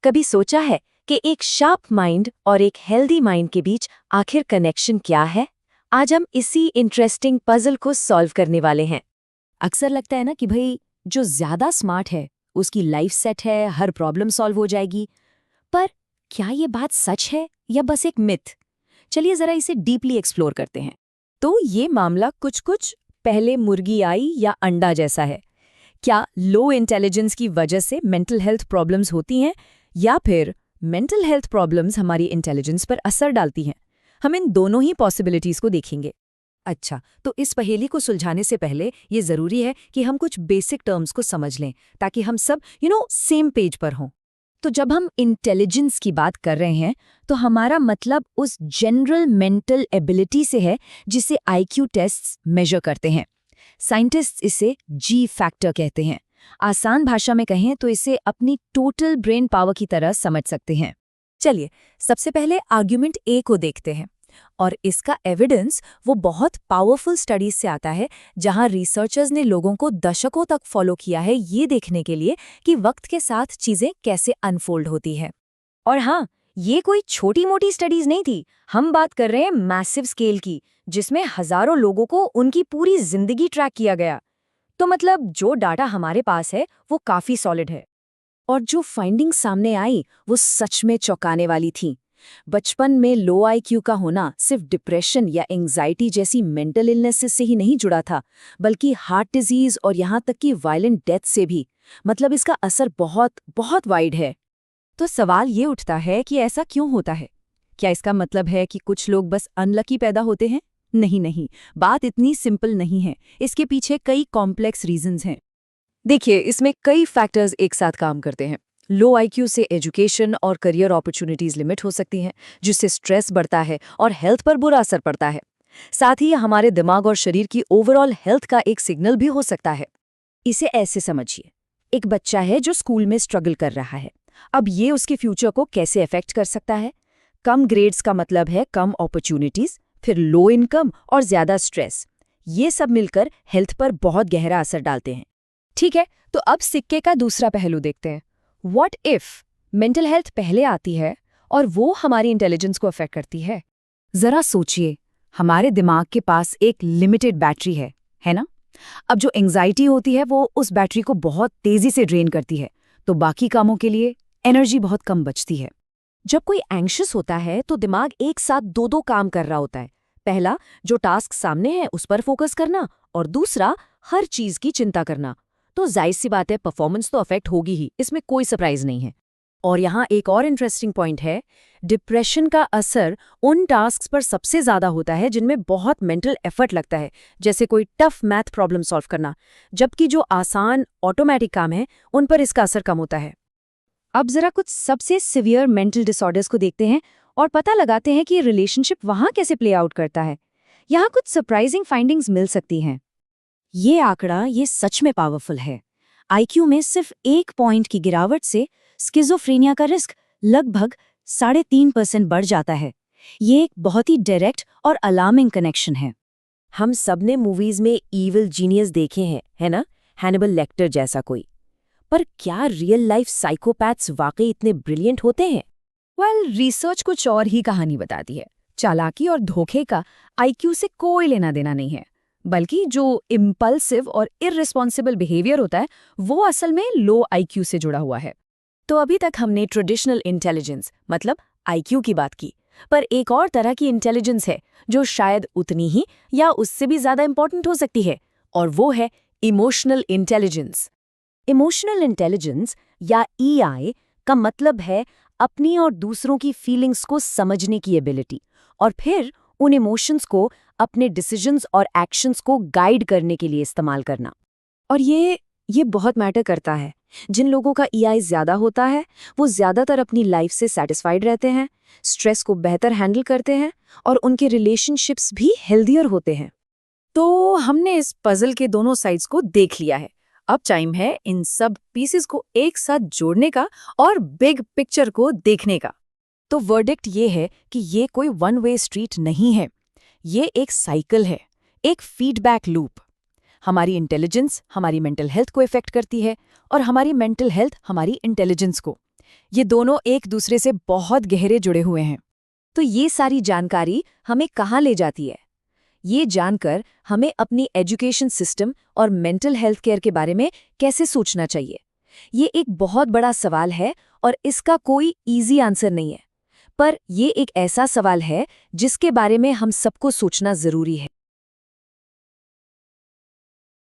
कभी सोचा है कि एक शार्प माइंड और एक हेल्दी माइंड के बीच आखिर कनेक्शन क्या है? आज हम इसी इंटरेस्टिंग पजल को सॉल्व करने वाले हैं। अक्सर लगता है ना कि भाई जो ज्यादा स्मार्ट है उसकी लाइफ सेट है, हर प्रॉब्लम सॉल्व हो जाएगी। पर क्या ये बात सच है या बस एक मिथ? चलिए जरा इसे डीपली एक्सप्लोर करते हैं। तो ये मामला कुछ कुछ पहले मुर्गी आई या अंडा जैसा है। क्या लो इंटेलिजेंस की वजह से मेंटल हेल्थ प्रॉब्लम्स होती हैं या फिर मेंटल हेल्थ प्रॉब्लम्स हमारी इंटेलिजेंस पर असर डालती हैं? हम इन दोनों ही पॉसिबिलिटीज को देखेंगे। अच्छा, तो इस पहेली को सुलझाने से पहले ये जरूरी है कि हम कुछ बेसिक टर्म्स को समझ लें ताकि हम सब सेम पेज पर हों। तो जब हम इंटेलिजेंस की बात कर रहे हैं तो हमारा मतलब उस जनरल मेंटल एबिलिटी से है जिसे आईक्यू टेस्ट्स मेजर करते हैं। साइंटिस्ट्स इसे जी फैक्टर कहते हैं। आसान भाषा में कहें तो इसे अपनी टोटल ब्रेन पावर की तरह समझ सकते हैं। चलिए सबसे पहले आर्ग्यूमेंट ए को देखते हैं, और इसका एविडेंस वो बहुत पावरफुल स्टडीज से आता है जहां रिसर्चर्स ने लोगों को दशकों तक फॉलो किया है ये देखने के लिए कि वक्त के साथ चीजें कैसे अनफोल्ड होती है। और हाँ, ये कोई छोटी मोटी स्टडीज नहीं थी। हम बात कर रहे हैं मैसिव स्केल की, जिसमें हजारों लोगों को उनकी पूरी जिंदगी ट्रैक किया गया। तो मतलब जो डाटा हमारे पास है वो काफी सॉलिड है। और जो फाइंडिंग्स सामने आई वो सच में चौंकाने वाली थी। बचपन में लो आईक्यू का होना सिर्फ डिप्रेशन या एंग्जाइटी जैसी मेंटल इलनेसेस से ही नहीं जुड़ा था, बल्कि हार्ट डिजीज और यहाँ तक कि वायलेंट डेथ से भी। मतलब इसका असर बहुत बहुत वाइड है। तो सवाल ये उठता है कि ऐसा क्यों होता है? क्या इसका मतलब है कि कुछ लोग बस अनलकी पैदा होते हैं? नहीं, बात इतनी सिंपल नहीं है। इसके पीछे कई कॉम्प्लेक्स रीजंस हैं। देखिए, इसमें कई फैक्टर्स एक साथ काम करते हैं। लो आईक्यू से एजुकेशन और करियर अपॉर्चुनिटीज लिमिट हो सकती हैं, जिससे स्ट्रेस बढ़ता है और हेल्थ पर बुरा असर पड़ता है। साथ ही हमारे दिमाग और शरीर की ओवरऑल हेल्थ का एक सिग्नल भी हो सकता है। इसे ऐसे समझिए, एक बच्चा है जो स्कूल में स्ट्रगल कर रहा है। अब ये उसके फ्यूचर को कैसे अफेक्ट कर सकता है? कम ग्रेड्स का मतलब है कम अपॉर्चुनिटीज, फिर लो इनकम और ज्यादा स्ट्रेस। ये सब मिलकर हेल्थ पर बहुत गहरा असर डालते हैं। ठीक है, तो अब सिक्के का दूसरा पहलू देखते हैं। व्हाट इफ मेंटल हेल्थ पहले आती है और वो हमारी इंटेलिजेंस को अफेक्ट करती है? जरा सोचिए, हमारे दिमाग के पास एक लिमिटेड बैटरी है ना? अब जो एंग्जाइटी होती है वो उस बैटरी को बहुत तेजी से ड्रेन करती है, तो बाकी कामों के लिए एनर्जी बहुत कम बचती है। जब कोई एंग्शियस होता है तो दिमाग एक साथ दो काम कर रहा होता है। पहला, जो टास्क सामने है उस पर फोकस करना, और दूसरा, हर चीज की चिंता करना। तो जाहिर सी बात है, परफॉर्मेंस तो अफेक्ट होगी ही, इसमें कोई सरप्राइज नहीं है। और यहाँ एक और इंटरेस्टिंग पॉइंट है, डिप्रेशन का असर उन टास्क्स पर सबसे ज्यादा होता है जिनमें बहुत मेंटल एफर्ट लगता है, जैसे कोई टफ मैथ प्रॉब्लम सॉल्व करना, जबकि जो आसान ऑटोमेटिक काम है उन पर इसका असर कम होता है। अब जरा कुछ सबसे सिवियर मेंटल डिसऑर्डर्स को देखते हैं और पता लगाते हैं कि रिलेशनशिप वहां कैसे प्ले आउट करता है। यहाँ कुछ सरप्राइजिंग फाइंडिंग्स मिल सकती हैं। ये सच में पावरफुल है। आईक्यू में सिर्फ 1 पॉइंट की गिरावट से स्किज़ोफ्रेनिया का रिस्क लगभग 3.5% बढ़ जाता है। ये एक बहुत ही डायरेक्ट और अलार्मिंग कनेक्शन है। हम सबने मूवीज में ईविल जीनियस देखे हैं, है ना? हैनिबल लेक्टर जैसा कोई। पर क्या रियल लाइफ साइकोपैथ्स वाकई इतने ब्रिलियंट होते हैं? रिसर्च कुछ और ही कहानी बताती है। चालाकी और धोखे का आईक्यू से कोई लेना देना नहीं है, बल्कि जो इम्पल्सिव और इररिस्पॉन्सिबल बिहेवियर होता है वो असल में लो आईक्यू से जुड़ा हुआ है। तो अभी तक हमने ट्रेडिशनल इंटेलिजेंस मतलब आईक्यू की बात की, पर एक और तरह की इंटेलिजेंस है जो शायद उतनी ही या उससे भी ज्यादा इंपॉर्टेंट हो सकती है, और वो है इमोशनल इंटेलिजेंस। इमोशनल इंटेलिजेंस या ईआई का मतलब है अपनी और दूसरों की फीलिंग्स को समझने की एबिलिटी, और फिर उन इमोशंस को अपने डिसीजंस और एक्शंस को गाइड करने के लिए इस्तेमाल करना। और ये बहुत मैटर करता है। जिन लोगों का ईआई ज्यादा होता है वो ज्यादातर अपनी लाइफ से सैटिस्फाइड रहते हैं, स्ट्रेस को बेहतर हैंडल करते हैं, और उनके रिलेशनशिप्स भी हेल्दियर होते हैं। तो हमने इस पजल के दोनों साइड्स को देख लिया है। अब टाइम है इन सब पीसेस को एक साथ जोड़ने का और बिग पिक्चर को देखने का। तो वर्डिक्ट ये है कि ये कोई वन वे स्ट्रीट नहीं है। ये एक साइकिल है, एक फीडबैक लूप। हमारी इंटेलिजेंस हमारी मेंटल हेल्थ को इफेक्ट करती है और हमारी मेंटल हेल्थ हमारी इंटेलिजेंस को। ये दोनों एक दूसरे से बहुत गहरे जुड़े हुए हैं। तो ये सारी जानकारी हमें कहाँ ले जाती है? ये जानकर हमें अपनी एजुकेशन सिस्टम और मेंटल हेल्थ केयर के बारे में कैसे सोचना चाहिए? ये एक बहुत बड़ा सवाल है और इसका कोई इजी आंसर नहीं है। पर ये एक ऐसा सवाल है जिसके बारे में हम सबको सोचना जरूरी है।